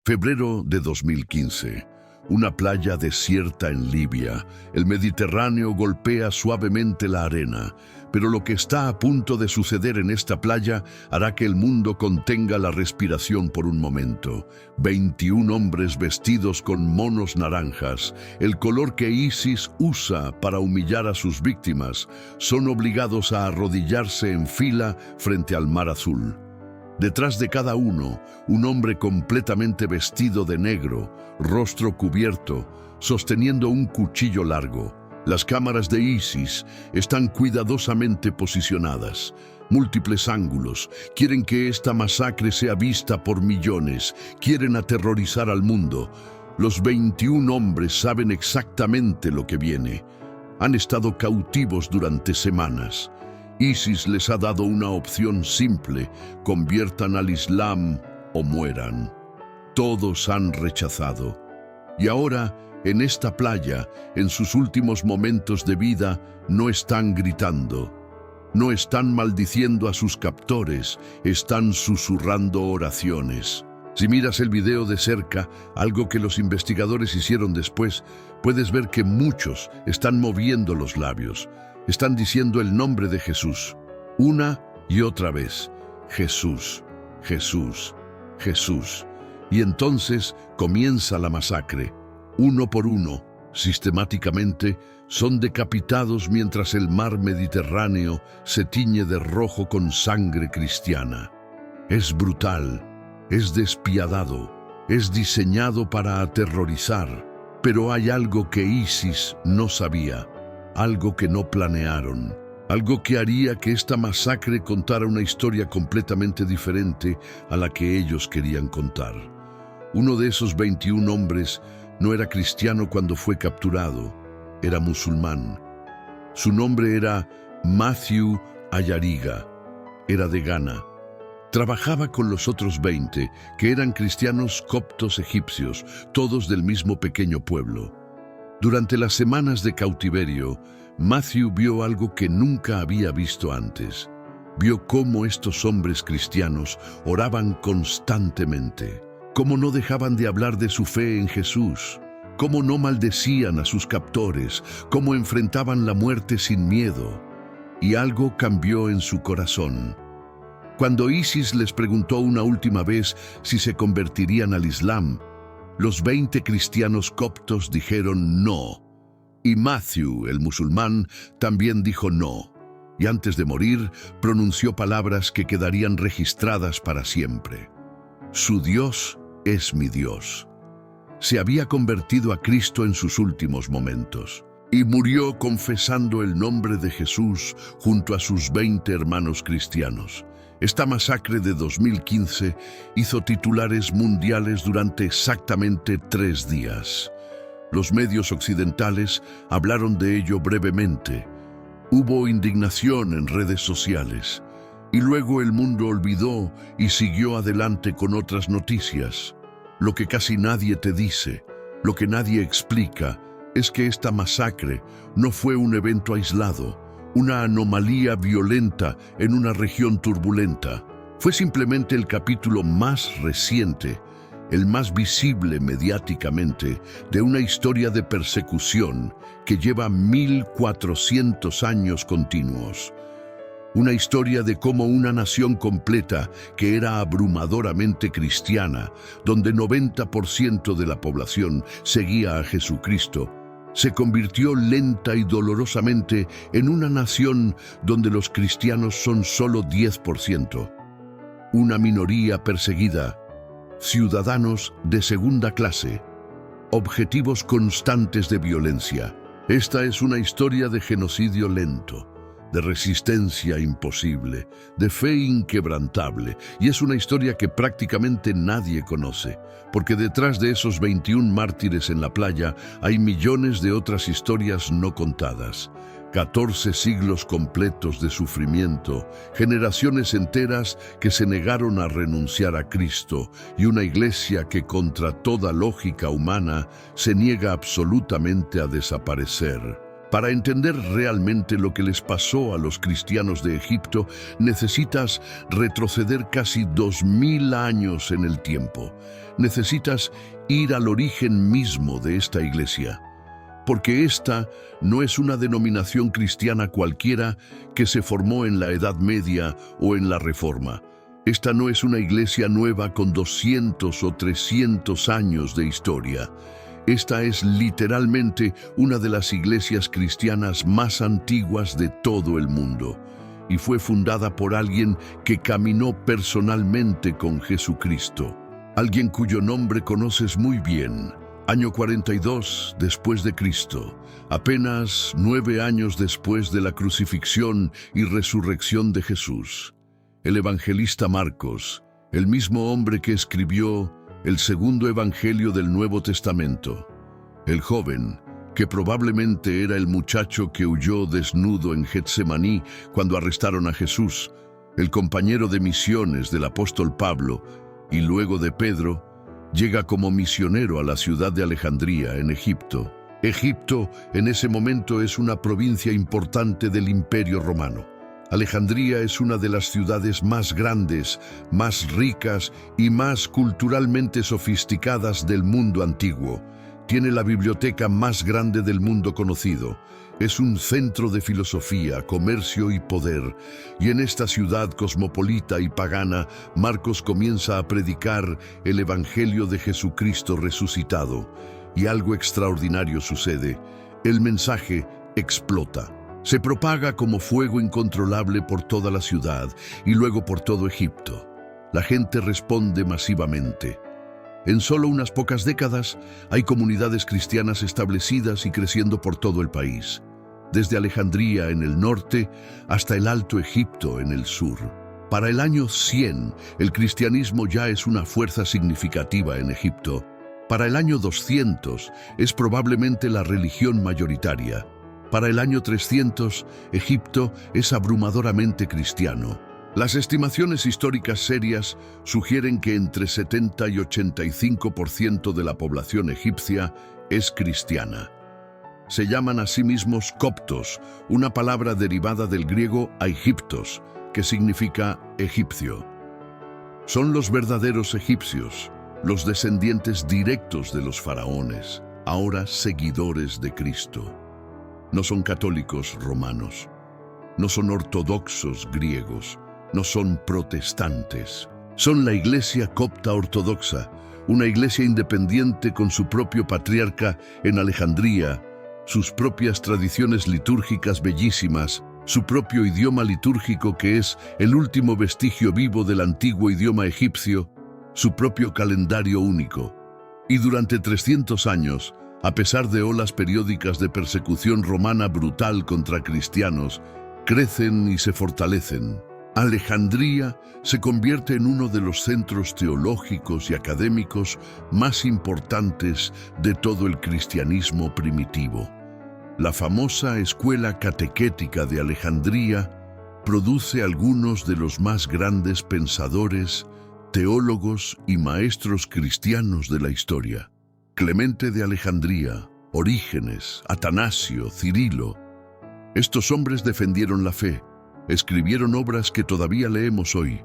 Febrero de 2015. Una playa desierta en Libia. El Mediterráneo golpea suavemente la arena, pero lo que está a punto de suceder en esta playa hará que el mundo contenga la respiración por un momento. 21 hombres vestidos con monos naranjas, el color que ISIS usa para humillar a sus víctimas, son obligados a arrodillarse en fila frente al Mar Azul. Detrás de cada uno, un hombre completamente vestido de negro, rostro cubierto, sosteniendo un cuchillo largo. Las cámaras de ISIS están cuidadosamente posicionadas. Múltiples ángulos. Quieren que esta masacre sea vista por millones. Quieren aterrorizar al mundo. Los 21 hombres saben exactamente lo que viene. Han estado cautivos durante semanas. ISIS les ha dado una opción simple: conviertan al Islam o mueran. Todos han rechazado. Y ahora, en esta playa, en sus últimos momentos de vida, no están gritando, no están maldiciendo a sus captores, están susurrando oraciones. Si miras el video de cerca, algo que los investigadores hicieron después, puedes ver que muchos están moviendo los labios. Están diciendo el nombre de Jesús, una y otra vez. Jesús, Jesús, Jesús. Y entonces comienza la masacre. Uno por uno, sistemáticamente, son decapitados mientras el mar Mediterráneo se tiñe de rojo con sangre cristiana. Es brutal, es despiadado, es diseñado para aterrorizar. Pero hay algo que ISIS no sabía. Algo que no planearon, algo que haría que esta masacre contara una historia completamente diferente a la que ellos querían contar. Uno de esos 21 hombres no era cristiano cuando fue capturado, era musulmán. Su nombre era Matthew Ayariga, era de Ghana. Trabajaba con los otros 20, que eran cristianos coptos egipcios, todos del mismo pequeño pueblo. Durante las semanas de cautiverio, Matthew vio algo que nunca había visto antes. Vio cómo estos hombres cristianos oraban constantemente, cómo no dejaban de hablar de su fe en Jesús, cómo no maldecían a sus captores, cómo enfrentaban la muerte sin miedo. Y algo cambió en su corazón. Cuando ISIS les preguntó una última vez si se convertirían al Islam, los 20 cristianos coptos dijeron no. Y Matthew, el musulmán, también dijo no. Y antes de morir, pronunció palabras que quedarían registradas para siempre. Su Dios es mi Dios. Se había convertido a Cristo en sus últimos momentos. Y murió confesando el nombre de Jesús junto a sus 20 hermanos cristianos. Esta masacre de 2015 hizo titulares mundiales durante exactamente 3 días. Los medios occidentales hablaron de ello brevemente. Hubo indignación en redes sociales. Y luego el mundo olvidó y siguió adelante con otras noticias. Lo que casi nadie te dice, lo que nadie explica, es que esta masacre no fue un evento aislado, una anomalía violenta en una región turbulenta. Fue simplemente el capítulo más reciente, el más visible mediáticamente, de una historia de persecución que lleva 1400 años continuos. Una historia de cómo una nación completa que era abrumadoramente cristiana, donde 90% de la población seguía a Jesucristo, se convirtió lenta y dolorosamente en una nación donde los cristianos son solo 10%. Una minoría perseguida, ciudadanos de segunda clase, objetivos constantes de violencia. Esta es una historia de genocidio lento, de resistencia imposible, de fe inquebrantable, y es una historia que prácticamente nadie conoce, porque detrás de esos 21 mártires en la playa hay millones de otras historias no contadas. 14 siglos completos de sufrimiento, generaciones enteras que se negaron a renunciar a Cristo y una iglesia que contra toda lógica humana se niega absolutamente a desaparecer. Para entender realmente lo que les pasó a los cristianos de Egipto, necesitas retroceder casi 2000 años en el tiempo. Necesitas ir al origen mismo de esta iglesia, porque esta no es una denominación cristiana cualquiera que se formó en la Edad Media o en la Reforma. Esta no es una iglesia nueva con 200 o 300 años de historia. Esta es literalmente una de las iglesias cristianas más antiguas de todo el mundo, y fue fundada por alguien que caminó personalmente con Jesucristo, alguien cuyo nombre conoces muy bien. Año 42 después de Cristo, apenas 9 años después de la crucifixión y resurrección de Jesús. El evangelista Marcos, el mismo hombre que escribió el segundo evangelio del Nuevo Testamento, el joven, que probablemente era el muchacho que huyó desnudo en Getsemaní cuando arrestaron a Jesús, el compañero de misiones del apóstol Pablo y luego de Pedro, llega como misionero a la ciudad de Alejandría, en Egipto. Egipto, en ese momento, es una provincia importante del Imperio Romano. Alejandría es una de las ciudades más grandes, más ricas y más culturalmente sofisticadas del mundo antiguo. Tiene la biblioteca más grande del mundo conocido. Es un centro de filosofía, comercio y poder. Y en esta ciudad cosmopolita y pagana, Marcos comienza a predicar el Evangelio de Jesucristo resucitado. Y algo extraordinario sucede. El mensaje explota. Se propaga como fuego incontrolable por toda la ciudad y luego por todo Egipto. La gente responde masivamente. En solo unas pocas décadas hay comunidades cristianas establecidas y creciendo por todo el país, desde Alejandría en el norte hasta el Alto Egipto en el sur. Para el año 100, el cristianismo ya es una fuerza significativa en Egipto. Para el año 200, es probablemente la religión mayoritaria. Para el año 300, Egipto es abrumadoramente cristiano. Las estimaciones históricas serias sugieren que entre 70 y 85% de la población egipcia es cristiana. Se llaman a sí mismos coptos, una palabra derivada del griego aigiptos, que significa egipcio. Son los verdaderos egipcios, los descendientes directos de los faraones, ahora seguidores de Cristo. No son católicos romanos, no son ortodoxos griegos, no son protestantes. Son la iglesia copta ortodoxa, una iglesia independiente con su propio patriarca en Alejandría, sus propias tradiciones litúrgicas bellísimas, su propio idioma litúrgico que es el último vestigio vivo del antiguo idioma egipcio, su propio calendario único. Y durante 300 años, a pesar de olas periódicas de persecución romana brutal contra cristianos, crecen y se fortalecen. Alejandría se convierte en uno de los centros teológicos y académicos más importantes de todo el cristianismo primitivo. La famosa escuela catequética de Alejandría produce algunos de los más grandes pensadores, teólogos y maestros cristianos de la historia. Clemente de Alejandría, Orígenes, Atanasio, Cirilo. Estos hombres defendieron la fe, escribieron obras que todavía leemos hoy,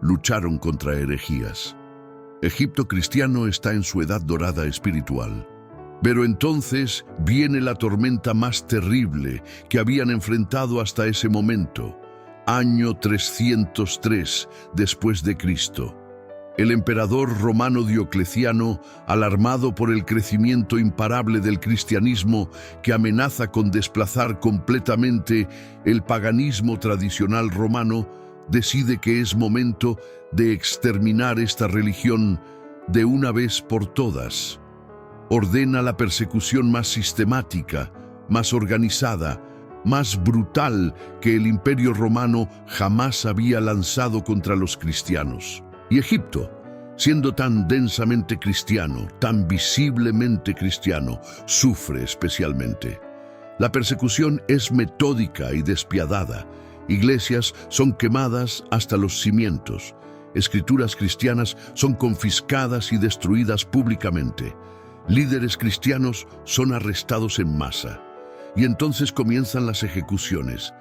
lucharon contra herejías. Egipto cristiano está en su edad dorada espiritual. Pero entonces viene la tormenta más terrible que habían enfrentado hasta ese momento, año 303 después de Cristo. El emperador romano Diocleciano, alarmado por el crecimiento imparable del cristianismo que amenaza con desplazar completamente el paganismo tradicional romano, decide que es momento de exterminar esta religión de una vez por todas. Ordena la persecución más sistemática, más organizada, más brutal que el Imperio Romano jamás había lanzado contra los cristianos. Y Egipto, siendo tan densamente cristiano, tan visiblemente cristiano, sufre especialmente. La persecución es metódica y despiadada. Iglesias son quemadas hasta los cimientos. Escrituras cristianas son confiscadas y destruidas públicamente. Líderes cristianos son arrestados en masa. y entonces comienzan las ejecuciones.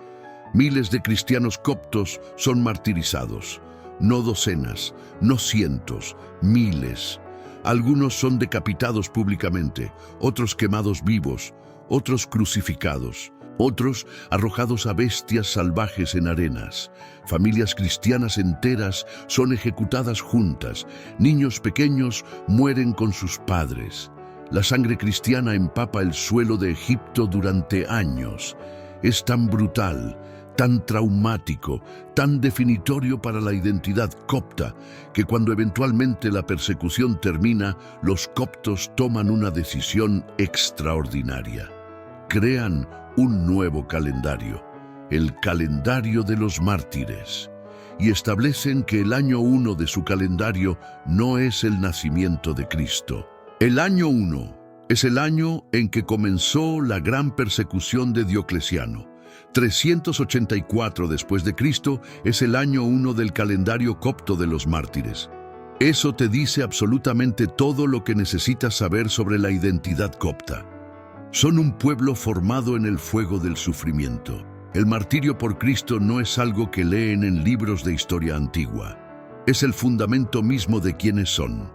Miles de cristianos coptos son martirizados. No docenas, no cientos, miles. Algunos son decapitados públicamente, otros quemados vivos, otros crucificados, otros arrojados a bestias salvajes en arenas. Familias cristianas enteras son ejecutadas juntas. Niños pequeños mueren con sus padres. La sangre cristiana empapa el suelo de Egipto durante años. Es tan brutal, tan traumático, tan definitorio para la identidad copta, que cuando eventualmente la persecución termina, los coptos toman una decisión extraordinaria. Crean un nuevo calendario, el calendario de los mártires, y establecen que el año 1 de su calendario no es el nacimiento de Cristo. El año 1 es el año en que comenzó la gran persecución de Diocleciano. 384 después de Cristo es el año 1 del calendario copto de los mártires. Eso te dice absolutamente todo lo que necesitas saber sobre la identidad copta. Son un pueblo formado en el fuego del sufrimiento. El martirio por Cristo no es algo que leen en libros de historia antigua. Es el fundamento mismo de quienes son.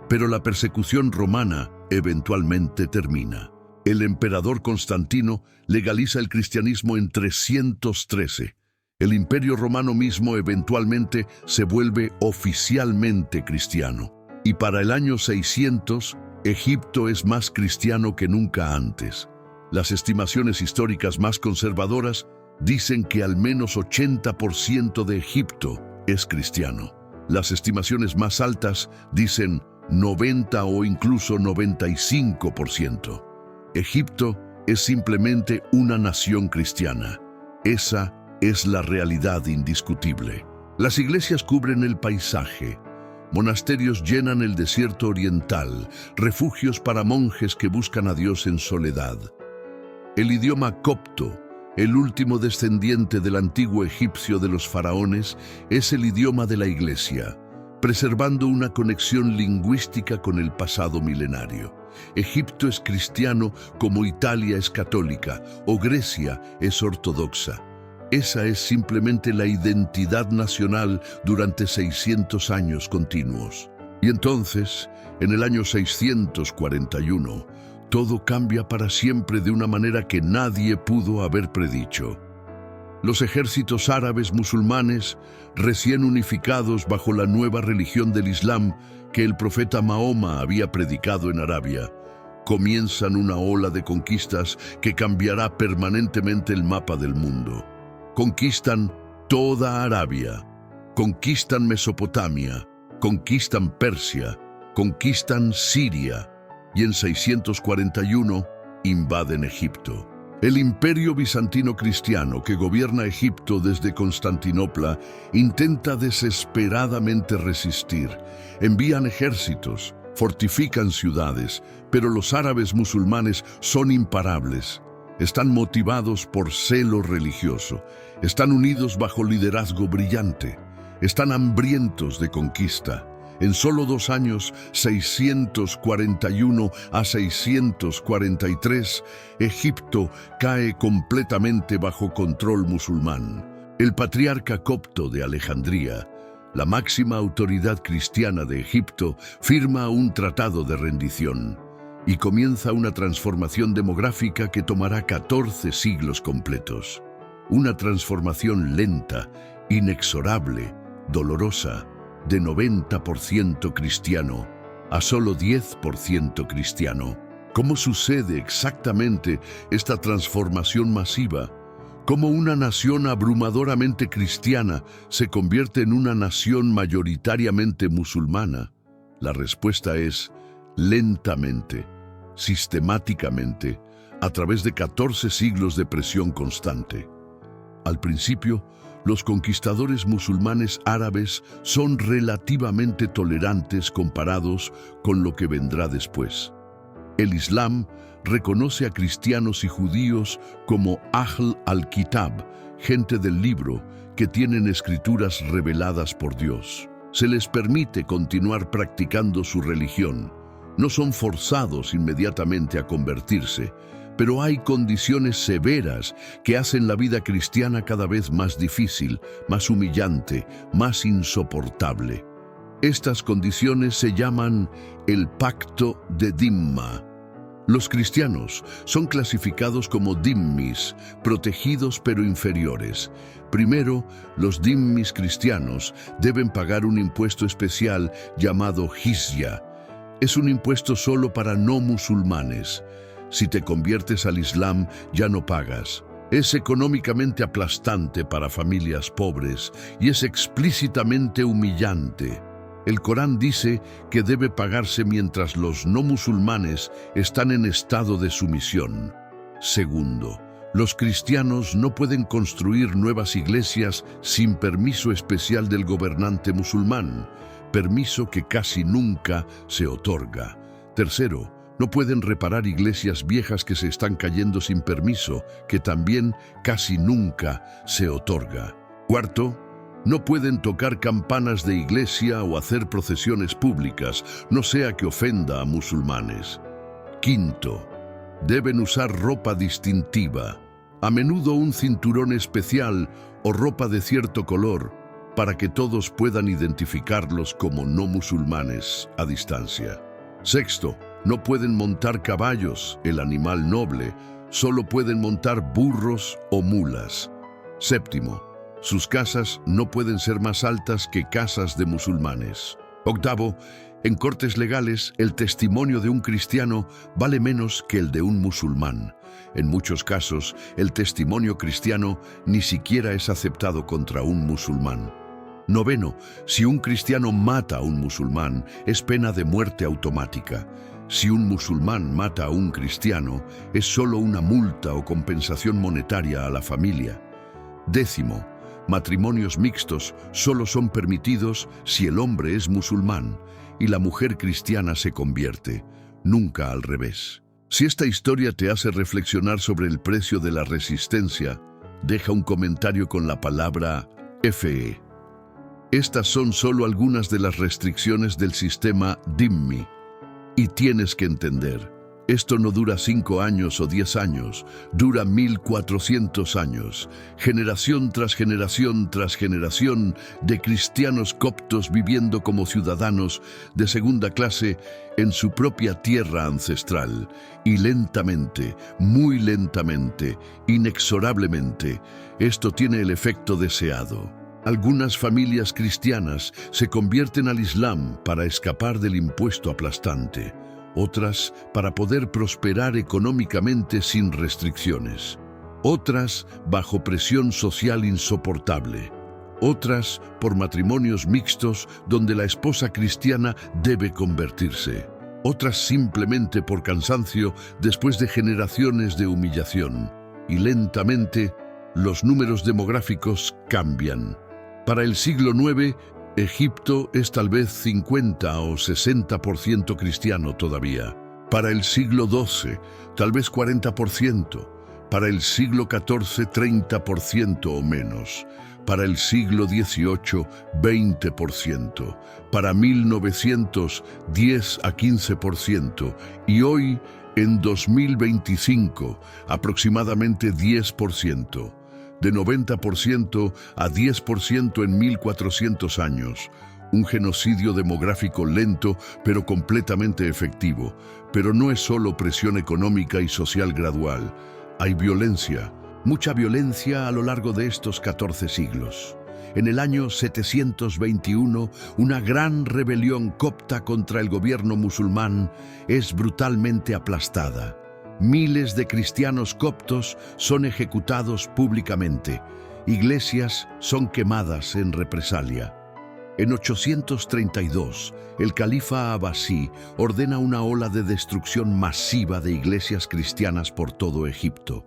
Pero la persecución romana eventualmente termina. El emperador Constantino legaliza el cristianismo en 313. El Imperio Romano mismo eventualmente se vuelve oficialmente cristiano. Y para el año 600, Egipto es más cristiano que nunca antes. Las estimaciones históricas más conservadoras dicen que al menos 80% de Egipto es cristiano. Las estimaciones más altas dicen 90 o incluso 95%. Egipto es simplemente una nación cristiana. Esa es la realidad indiscutible. Las iglesias cubren el paisaje. Monasterios llenan el desierto oriental, refugios para monjes que buscan a Dios en soledad. El idioma copto, el último descendiente del antiguo egipcio de los faraones, es el idioma de la iglesia, preservando una conexión lingüística con el pasado milenario. Egipto es cristiano como Italia es católica o Grecia es ortodoxa. Esa es simplemente la identidad nacional durante 600 años continuos. Y entonces, en el año 641, todo cambia para siempre de una manera que nadie pudo haber predicho. Los ejércitos árabes musulmanes, recién unificados bajo la nueva religión del Islam que el profeta Mahoma había predicado en Arabia, comienzan una ola de conquistas que cambiará permanentemente el mapa del mundo. Conquistan toda Arabia, conquistan Mesopotamia, conquistan Persia, conquistan Siria y en 641 invaden Egipto. El imperio bizantino cristiano que gobierna Egipto desde Constantinopla intenta desesperadamente resistir. Envían ejércitos, fortifican ciudades, pero los árabes musulmanes son imparables. Están motivados por celo religioso, están unidos bajo liderazgo brillante, están hambrientos de conquista. En solo 2 años, 641 a 643, Egipto cae completamente bajo control musulmán. El patriarca copto de Alejandría, la máxima autoridad cristiana de Egipto, firma un tratado de rendición y comienza una transformación demográfica que tomará 14 siglos completos. Una transformación lenta, inexorable, dolorosa, de 90% cristiano a solo 10% cristiano. ¿Cómo sucede exactamente esta transformación masiva? ¿Cómo una nación abrumadoramente cristiana se convierte en una nación mayoritariamente musulmana? La respuesta es lentamente, sistemáticamente, a través de 14 siglos de presión constante. Al principio, los conquistadores musulmanes árabes son relativamente tolerantes comparados con lo que vendrá después. El Islam reconoce a cristianos y judíos como Ahl al-Kitab, gente del libro, que tienen escrituras reveladas por Dios. Se les permite continuar practicando su religión. No son forzados inmediatamente a convertirse, pero hay condiciones severas que hacen la vida cristiana cada vez más difícil, más humillante, más insoportable. Estas condiciones se llaman el pacto de Dhimma. Los cristianos son clasificados como dhimmis, protegidos pero inferiores. Primero, los dhimmis cristianos deben pagar un impuesto especial llamado jizya. Es un impuesto solo para no musulmanes. Si te conviertes al Islam, ya no pagas. Es económicamente aplastante para familias pobres y es explícitamente humillante. El Corán dice que debe pagarse mientras los no musulmanes están en estado de sumisión. Segundo, los cristianos no pueden construir nuevas iglesias sin permiso especial del gobernante musulmán, permiso que casi nunca se otorga. Tercero, no pueden reparar iglesias viejas que se están cayendo sin permiso, que también casi nunca se otorga. Cuarto, no pueden tocar campanas de iglesia o hacer procesiones públicas, no sea que ofenda a musulmanes. Quinto, deben usar ropa distintiva, a menudo un cinturón especial o ropa de cierto color, para que todos puedan identificarlos como no musulmanes a distancia. Sexto, no pueden montar caballos, el animal noble, solo pueden montar burros o mulas. Séptimo, sus casas no pueden ser más altas que casas de musulmanes. Octavo, en cortes legales, el testimonio de un cristiano vale menos que el de un musulmán. En muchos casos, el testimonio cristiano ni siquiera es aceptado contra un musulmán. Noveno, si un cristiano mata a un musulmán, es pena de muerte automática. Si un musulmán mata a un cristiano, es solo una multa o compensación monetaria a la familia. Décimo, matrimonios mixtos solo son permitidos si el hombre es musulmán y la mujer cristiana se convierte, nunca al revés. Si esta historia te hace reflexionar sobre el precio de la resistencia, deja un comentario con la palabra FE. Estas son solo algunas de las restricciones del sistema dhimmi. Y tienes que entender, esto no dura 5 años o 10 años, dura 1400 años, generación tras generación de cristianos coptos viviendo como ciudadanos de segunda clase en su propia tierra ancestral, y lentamente, muy lentamente, inexorablemente, esto tiene el efecto deseado. Algunas familias cristianas se convierten al Islam para escapar del impuesto aplastante, otras para poder prosperar económicamente sin restricciones, otras bajo presión social insoportable, otras por matrimonios mixtos donde la esposa cristiana debe convertirse, otras simplemente por cansancio después de generaciones de humillación. Y lentamente, los números demográficos cambian. Para el siglo IX, Egipto es tal vez 50 o 60% cristiano todavía. Para el siglo XII, tal vez 40%. Para el siglo XIV, 30% o menos. Para el siglo XVIII, 20%. Para 1900, 10 a 15%. Y hoy, en 2025, aproximadamente 10%. De 90% a 10% en 1400 años. Un genocidio demográfico lento, pero completamente efectivo. Pero no es solo presión económica y social gradual. Hay violencia, mucha violencia a lo largo de estos 14 siglos. En el año 721, una gran rebelión copta contra el gobierno musulmán es brutalmente aplastada. Miles de cristianos coptos son ejecutados públicamente. Iglesias son quemadas en represalia. En 832, el califa Abbasí ordena una ola de destrucción masiva de iglesias cristianas por todo Egipto.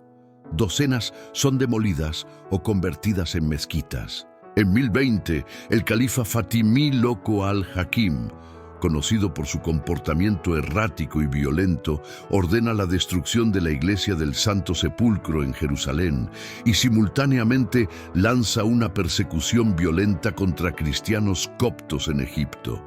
Docenas son demolidas o convertidas en mezquitas. En 1020, el califa Fatimí Loco al-Hakim, conocido por su comportamiento errático y violento, ordena la destrucción de la iglesia del Santo Sepulcro en Jerusalén y simultáneamente lanza una persecución violenta contra cristianos coptos en Egipto.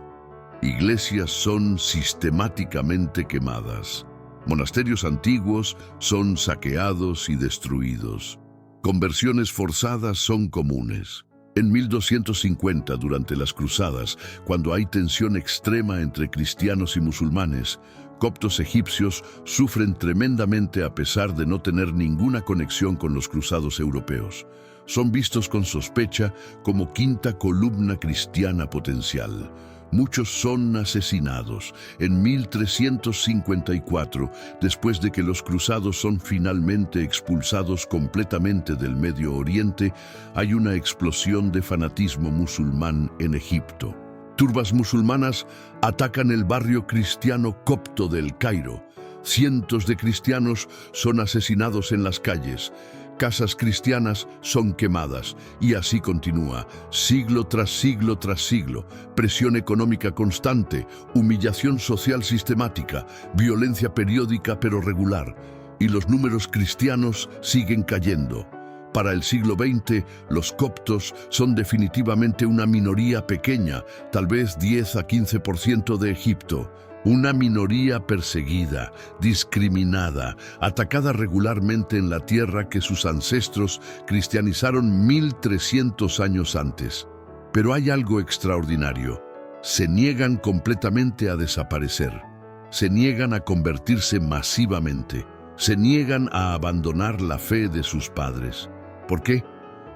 Iglesias son sistemáticamente quemadas. Monasterios antiguos son saqueados y destruidos. Conversiones forzadas son comunes. En 1250, durante las cruzadas, cuando hay tensión extrema entre cristianos y musulmanes, coptos egipcios sufren tremendamente a pesar de no tener ninguna conexión con los cruzados europeos. Son vistos con sospecha como quinta columna cristiana potencial. Muchos son asesinados. En 1354, después de que los cruzados son finalmente expulsados completamente del Medio Oriente, hay una explosión de fanatismo musulmán en Egipto. Turbas musulmanas atacan el barrio cristiano copto del Cairo. Cientos de cristianos son asesinados en las calles. Casas cristianas son quemadas, y así continúa, siglo tras siglo tras siglo. Presión económica constante, humillación social sistemática, violencia periódica pero regular, y los números cristianos siguen cayendo. Para el siglo XX, los coptos son definitivamente una minoría pequeña, tal vez 10 a 15% de Egipto. Una minoría perseguida, discriminada, atacada regularmente en la tierra que sus ancestros cristianizaron 1300 años antes. Pero hay algo extraordinario. Se niegan completamente a desaparecer. Se niegan a convertirse masivamente. Se niegan a abandonar la fe de sus padres. ¿Por qué?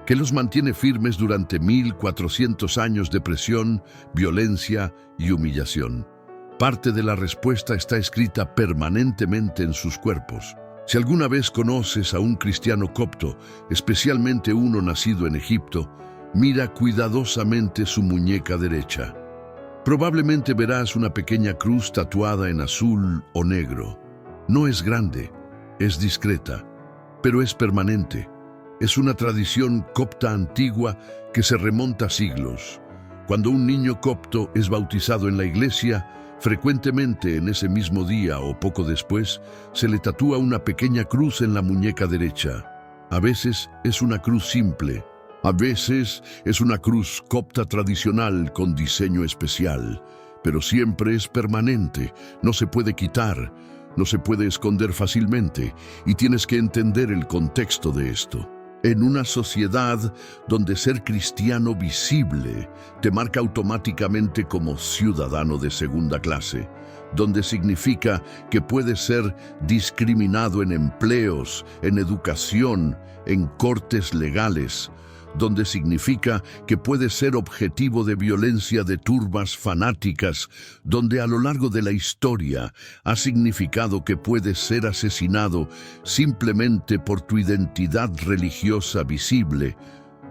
¿Qué los mantiene firmes durante 1400 años de presión, violencia y humillación? Parte de la respuesta está escrita permanentemente en sus cuerpos. Si alguna vez conoces a un cristiano copto, especialmente uno nacido en Egipto, mira cuidadosamente su muñeca derecha. Probablemente verás una pequeña cruz tatuada en azul o negro. No es grande, es discreta, pero es permanente. Es una tradición copta antigua que se remonta a siglos. Cuando un niño copto es bautizado en la iglesia, frecuentemente en ese mismo día o poco después, se le tatúa una pequeña cruz en la muñeca derecha. A veces es una cruz simple, a veces es una cruz copta tradicional con diseño especial, pero siempre es permanente, no se puede quitar, no se puede esconder fácilmente, y tienes que entender el contexto de esto. En una sociedad donde ser cristiano visible te marca automáticamente como ciudadano de segunda clase, donde significa que puedes ser discriminado en empleos, en educación, en cortes legales, donde significa que puedes ser objetivo de violencia de turbas fanáticas, donde a lo largo de la historia ha significado que puedes ser asesinado simplemente por tu identidad religiosa visible.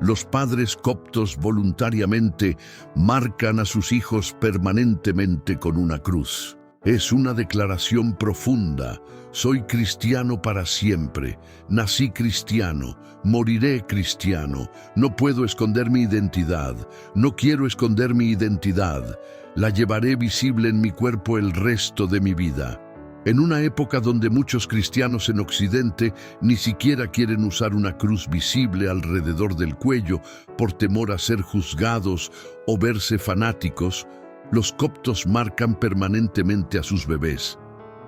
Los padres coptos voluntariamente marcan a sus hijos permanentemente con una cruz. Es una declaración profunda. Soy cristiano para siempre. Nací cristiano. Moriré cristiano. No puedo esconder mi identidad. No quiero esconder mi identidad. La llevaré visible en mi cuerpo el resto de mi vida. En una época donde muchos cristianos en Occidente ni siquiera quieren usar una cruz visible alrededor del cuello por temor a ser juzgados o verse fanáticos, los coptos marcan permanentemente a sus bebés.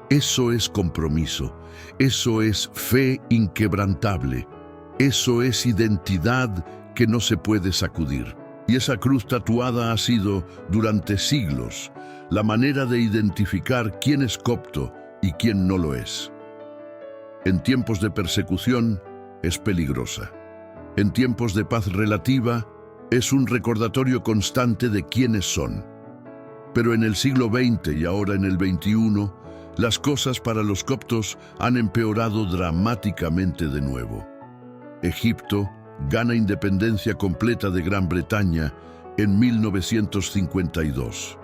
Eso es compromiso, eso es fe inquebrantable, eso es identidad que no se puede sacudir. Y esa cruz tatuada ha sido, durante siglos, la manera de identificar quién es copto y quién no lo es. En tiempos de persecución, es peligrosa. En tiempos de paz relativa, es un recordatorio constante de quiénes son. Pero en el siglo XX y ahora en el XXI, las cosas para los coptos han empeorado dramáticamente de nuevo. Egipto gana independencia completa de Gran Bretaña en 1952.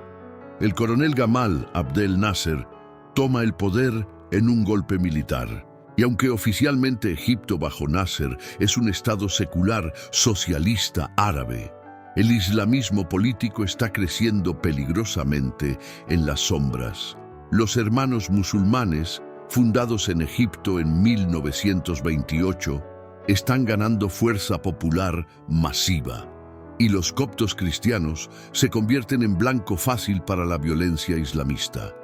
El coronel Gamal Abdel Nasser toma el poder en un golpe militar. Y aunque oficialmente Egipto bajo Nasser es un estado secular, socialista, árabe, el islamismo político está creciendo peligrosamente en las sombras. Los hermanos musulmanes, fundados en Egipto en 1928, están ganando fuerza popular masiva, y los coptos cristianos se convierten en blanco fácil para la violencia islamista.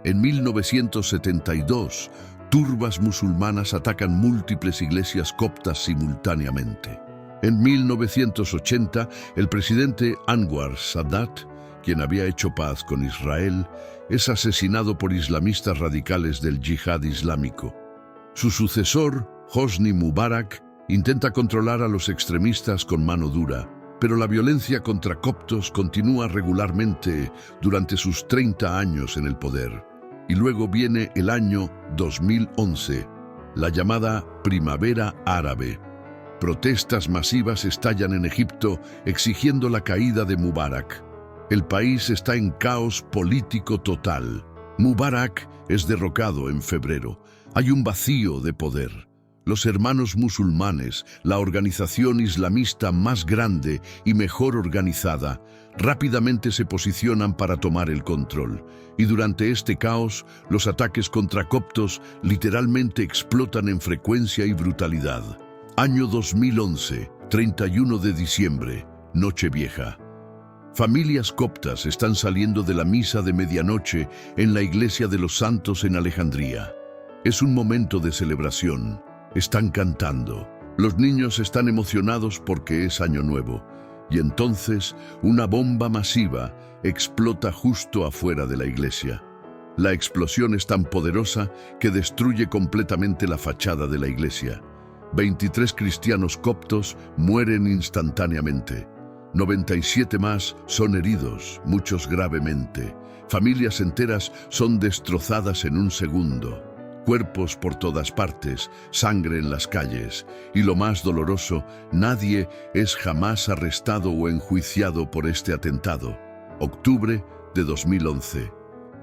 En 1972, turbas musulmanas atacan múltiples iglesias coptas simultáneamente. En 1980, el presidente Anwar Sadat, quien había hecho paz con Israel, es asesinado por islamistas radicales del yihad islámico. Su sucesor, Hosni Mubarak, intenta controlar a los extremistas con mano dura, pero la violencia contra coptos continúa regularmente durante sus 30 años en el poder. Y luego viene el año 2011, la llamada Primavera Árabe. Protestas masivas estallan en Egipto exigiendo la caída de Mubarak. El país está en caos político total. Mubarak es derrocado en febrero. Hay un vacío de poder. Los Hermanos Musulmanes, la organización islamista más grande y mejor organizada, rápidamente se posicionan para tomar el control. Y durante este caos, los ataques contra coptos literalmente explotan en frecuencia y brutalidad. Año 2011, 31 de diciembre, Nochevieja. Familias coptas están saliendo de la misa de medianoche en la Iglesia de los Santos en Alejandría. Es un momento de celebración. Están cantando. Los niños están emocionados porque es Año Nuevo. Y entonces, una bomba masiva explota justo afuera de la iglesia. La explosión es tan poderosa que destruye completamente la fachada de la iglesia. 23 cristianos coptos mueren instantáneamente. 97 más son heridos, muchos gravemente. Familias enteras son destrozadas en un segundo. Cuerpos por todas partes, sangre en las calles. Y lo más doloroso, nadie es jamás arrestado o enjuiciado por este atentado. Octubre de 2011.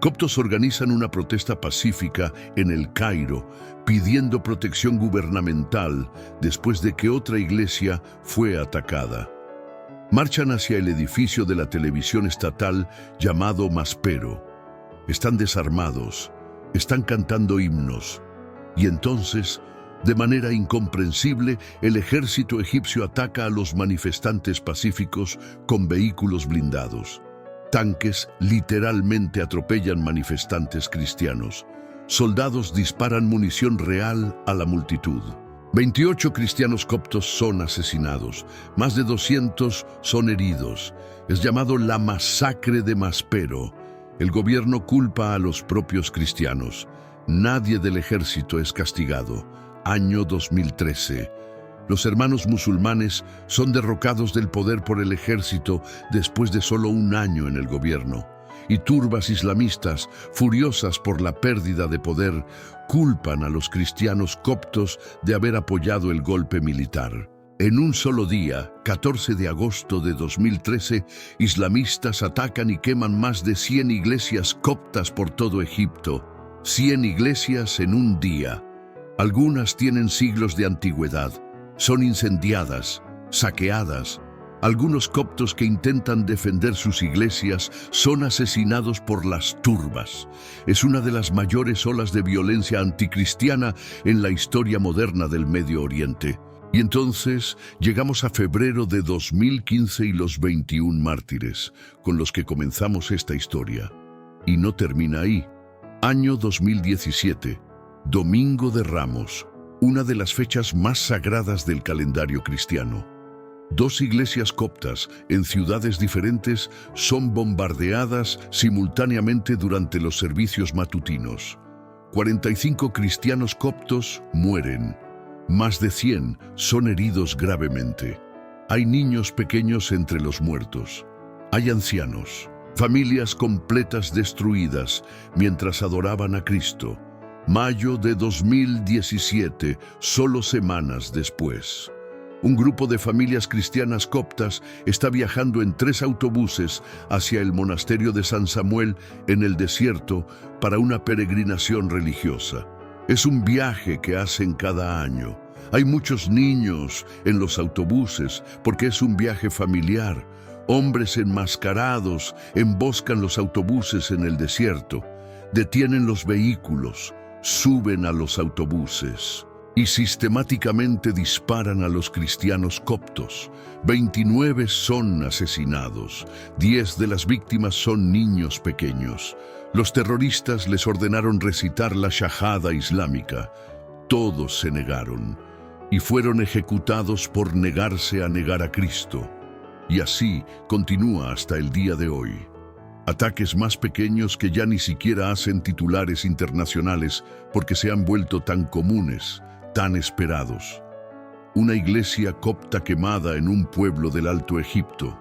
Coptos organizan una protesta pacífica en El Cairo, pidiendo protección gubernamental después de que otra iglesia fue atacada. Marchan hacia el edificio de la televisión estatal llamado Maspero. Están desarmados, están cantando himnos. Y entonces, de manera incomprensible, el ejército egipcio ataca a los manifestantes pacíficos con vehículos blindados. Tanques literalmente atropellan manifestantes cristianos. Soldados disparan munición real a la multitud. 28 cristianos coptos son asesinados. Más de 200 son heridos. Es llamado la masacre de Maspero. El gobierno culpa a los propios cristianos. Nadie del ejército es castigado. Año 2013. Los hermanos musulmanes son derrocados del poder por el ejército después de solo un año en el gobierno. Y turbas islamistas, furiosas por la pérdida de poder, culpan a los cristianos coptos de haber apoyado el golpe militar. En un solo día, 14 de agosto de 2013, islamistas atacan y queman más de 100 iglesias coptas por todo Egipto. 100 iglesias en un día. Algunas tienen siglos de antigüedad. Son incendiadas, saqueadas. Algunos coptos que intentan defender sus iglesias son asesinados por las turbas. Es una de las mayores olas de violencia anticristiana en la historia moderna del Medio Oriente. Y entonces llegamos a febrero de 2015 y los 21 mártires, con los que comenzamos esta historia. Y no termina ahí. Año 2017, Domingo de Ramos, una de las fechas más sagradas del calendario cristiano. 2 iglesias coptas en ciudades diferentes son bombardeadas simultáneamente durante los servicios matutinos. 45 cristianos coptos mueren. Más de 100 son heridos gravemente. Hay niños pequeños entre los muertos. Hay ancianos, familias completas destruidas mientras adoraban a Cristo. Mayo de 2017, solo semanas después. Un grupo de familias cristianas coptas está viajando en 3 autobuses hacia el monasterio de San Samuel en el desierto para una peregrinación religiosa. Es un viaje que hacen cada año. Hay muchos niños en los autobuses porque es un viaje familiar. Hombres enmascarados emboscan los autobuses en el desierto, detienen los vehículos, suben a los autobuses. y sistemáticamente disparan a los cristianos coptos. 29 son asesinados, 10 de las víctimas son niños pequeños. Los terroristas les ordenaron recitar la Shahada islámica. Todos se negaron y fueron ejecutados por negarse a negar a Cristo. Y así continúa hasta el día de hoy. Ataques más pequeños que ya ni siquiera hacen titulares internacionales porque se han vuelto tan comunes, tan esperados. Una iglesia copta quemada en un pueblo del Alto Egipto.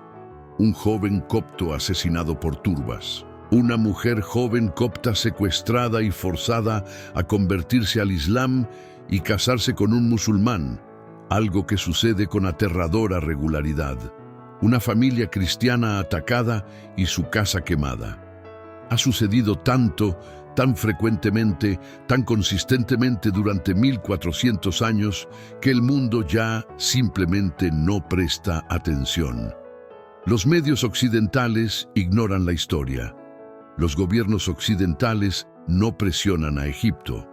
Un joven copto asesinado por turbas. Una mujer joven copta secuestrada y forzada a convertirse al Islam y casarse con un musulmán, algo que sucede con aterradora regularidad. Una familia cristiana atacada y su casa quemada. Ha sucedido tanto, tan frecuentemente, tan consistentemente durante 1400 años que el mundo ya simplemente no presta atención. Los medios occidentales ignoran la historia. Los gobiernos occidentales no presionan a Egipto.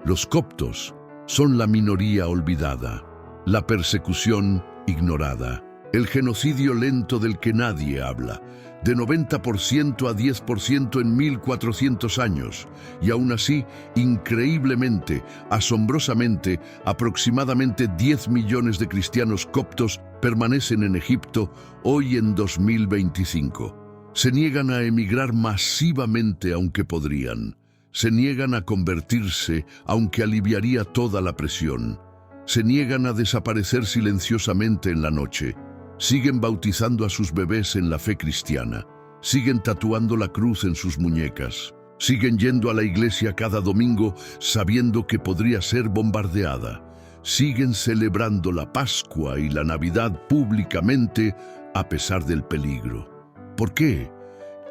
Los coptos son la minoría olvidada, la persecución ignorada. El genocidio lento del que nadie habla, de 90% a 10% en 1400 años, y aún así, increíblemente, asombrosamente, aproximadamente 10 millones de cristianos coptos permanecen en Egipto hoy en 2025. Se niegan a emigrar masivamente aunque podrían. Se niegan a convertirse aunque aliviaría toda la presión. Se niegan a desaparecer silenciosamente en la noche. Siguen bautizando a sus bebés en la fe cristiana. Siguen tatuando la cruz en sus muñecas. Siguen yendo a la iglesia cada domingo sabiendo que podría ser bombardeada. Siguen celebrando la Pascua y la Navidad públicamente a pesar del peligro. ¿Por qué?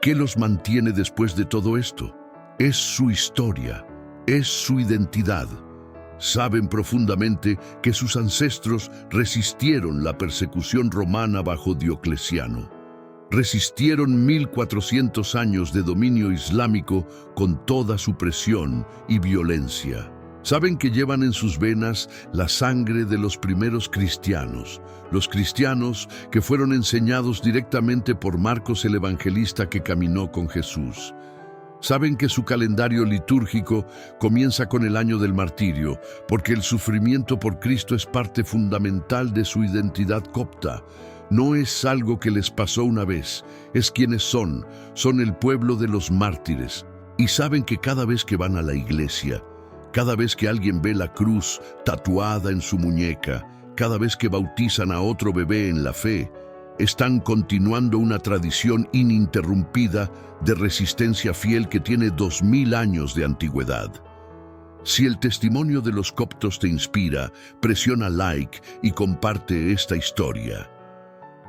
¿Qué los mantiene después de todo esto? Es su historia, es su identidad. Saben profundamente que sus ancestros resistieron la persecución romana bajo Diocleciano. Resistieron 1400 años de dominio islámico con toda su presión y violencia. Saben que llevan en sus venas la sangre de los primeros cristianos, los cristianos que fueron enseñados directamente por Marcos el Evangelista que caminó con Jesús. Saben que su calendario litúrgico comienza con el año del martirio, porque el sufrimiento por Cristo es parte fundamental de su identidad copta. No es algo que les pasó una vez, es quienes son el pueblo de los mártires. Y saben que cada vez que van a la iglesia, cada vez que alguien ve la cruz tatuada en su muñeca, cada vez que bautizan a otro bebé en la fe, están continuando una tradición ininterrumpida de resistencia fiel que tiene 2000 años de antigüedad. Si el testimonio de los coptos te inspira, presiona like y comparte esta historia.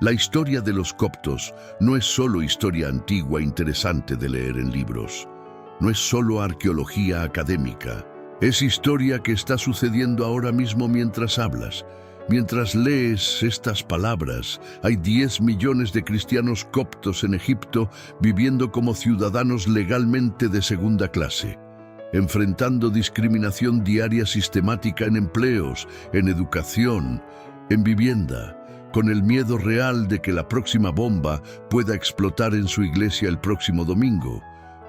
La historia de los coptos no es solo historia antigua interesante de leer en libros. No es solo arqueología académica. Es historia que está sucediendo ahora mismo mientras hablas. Mientras lees estas palabras, hay 10 millones de cristianos coptos en Egipto viviendo como ciudadanos legalmente de segunda clase, enfrentando discriminación diaria sistemática en empleos, en educación, en vivienda, con el miedo real de que la próxima bomba pueda explotar en su iglesia el próximo domingo,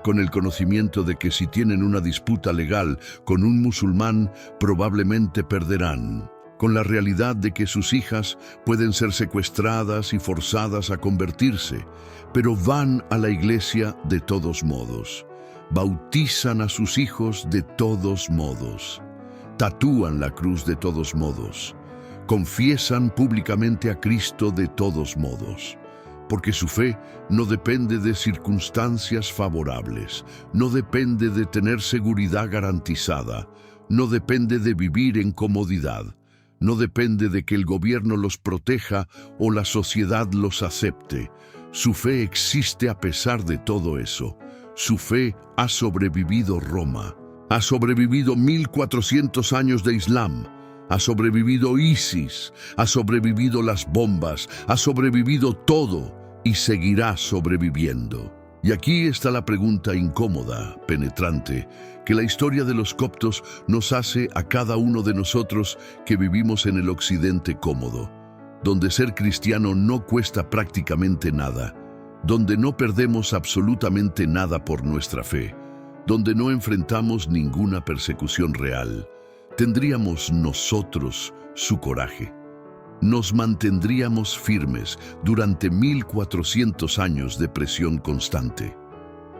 con el conocimiento de que si tienen una disputa legal con un musulmán, probablemente perderán, con la realidad de que sus hijas pueden ser secuestradas y forzadas a convertirse, pero van a la iglesia de todos modos, bautizan a sus hijos de todos modos, tatúan la cruz de todos modos, confiesan públicamente a Cristo de todos modos, porque su fe no depende de circunstancias favorables, no depende de tener seguridad garantizada, no depende de vivir en comodidad, no depende de que el gobierno los proteja o la sociedad los acepte. Su fe existe a pesar de todo eso. Su fe ha sobrevivido Roma, ha sobrevivido 1400 años de Islam, ha sobrevivido ISIS, ha sobrevivido las bombas, ha sobrevivido todo y seguirá sobreviviendo. Y aquí está la pregunta incómoda, penetrante, que la historia de los coptos nos hace a cada uno de nosotros que vivimos en el occidente cómodo, donde ser cristiano no cuesta prácticamente nada, donde no perdemos absolutamente nada por nuestra fe, donde no enfrentamos ninguna persecución real. ¿Tendríamos nosotros su coraje? Nos mantendríamos firmes durante 1400 años de presión constante.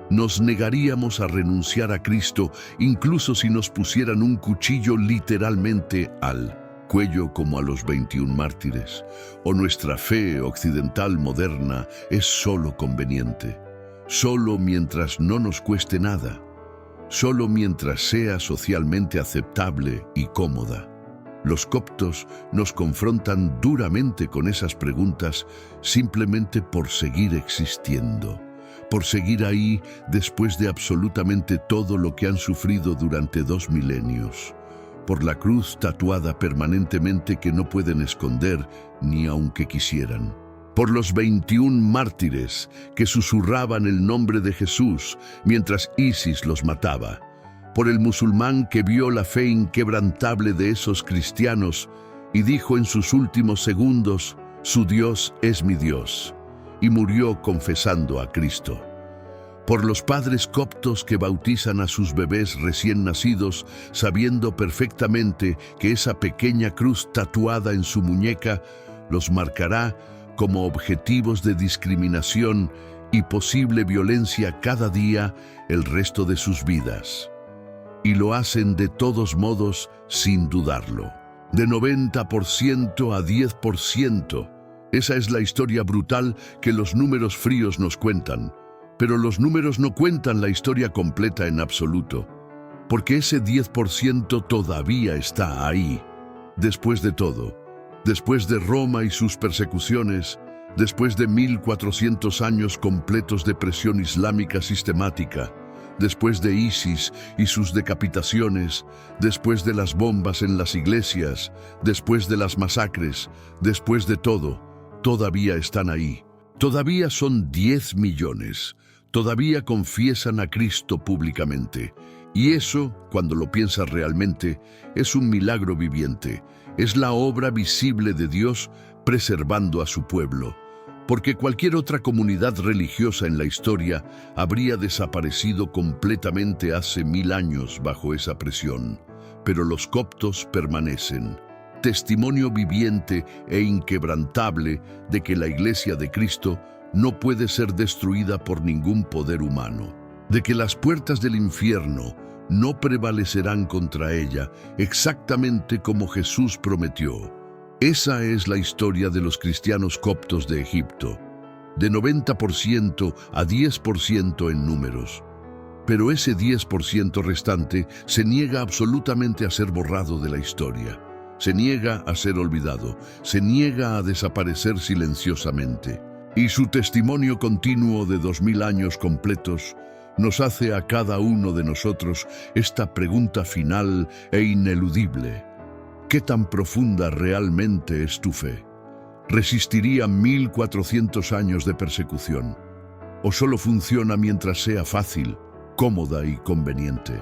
Nos negaríamos a renunciar a Cristo incluso si nos pusieran un cuchillo literalmente al cuello como a los 21 mártires. O nuestra fe occidental moderna es solo conveniente, solo mientras no nos cueste nada, solo mientras sea socialmente aceptable y cómoda. Los coptos nos confrontan duramente con esas preguntas simplemente por seguir existiendo, por seguir ahí después de absolutamente todo lo que han sufrido durante 2 milenios, por la cruz tatuada permanentemente que no pueden esconder ni aunque quisieran, por los 21 mártires que susurraban el nombre de Jesús mientras ISIS los mataba, por el musulmán que vio la fe inquebrantable de esos cristianos y dijo en sus últimos segundos, «Su Dios es mi Dios», y murió confesando a Cristo. Por los padres coptos que bautizan a sus bebés recién nacidos, sabiendo perfectamente que esa pequeña cruz tatuada en su muñeca los marcará como objetivos de discriminación y posible violencia cada día el resto de sus vidas. Y lo hacen de todos modos sin dudarlo. De 90% a 10%. Esa es la historia brutal que los números fríos nos cuentan. Pero los números no cuentan la historia completa en absoluto. Porque ese 10% todavía está ahí. Después de todo, después de Roma y sus persecuciones, después de 1400 años completos de presión islámica sistemática, después de ISIS y sus decapitaciones, después de las bombas en las iglesias, después de las masacres, después de todo, todavía están ahí. Todavía son 10 millones. Todavía confiesan a Cristo públicamente. Y eso, cuando lo piensas realmente, es un milagro viviente. Es la obra visible de Dios preservando a su pueblo. Porque cualquier otra comunidad religiosa en la historia habría desaparecido completamente hace 1000 años bajo esa presión. Pero los coptos permanecen, testimonio viviente e inquebrantable de que la Iglesia de Cristo no puede ser destruida por ningún poder humano, de que las puertas del infierno no prevalecerán contra ella, exactamente como Jesús prometió. Esa es la historia de los cristianos coptos de Egipto, de 90% a 10% en números. Pero ese 10% restante se niega absolutamente a ser borrado de la historia, se niega a ser olvidado, se niega a desaparecer silenciosamente. Y su testimonio continuo de 2000 años completos nos hace a cada uno de nosotros esta pregunta final e ineludible. ¿Qué tan profunda realmente es tu fe? ¿Resistiría 1400 años de persecución? ¿O solo funciona mientras sea fácil, cómoda y conveniente?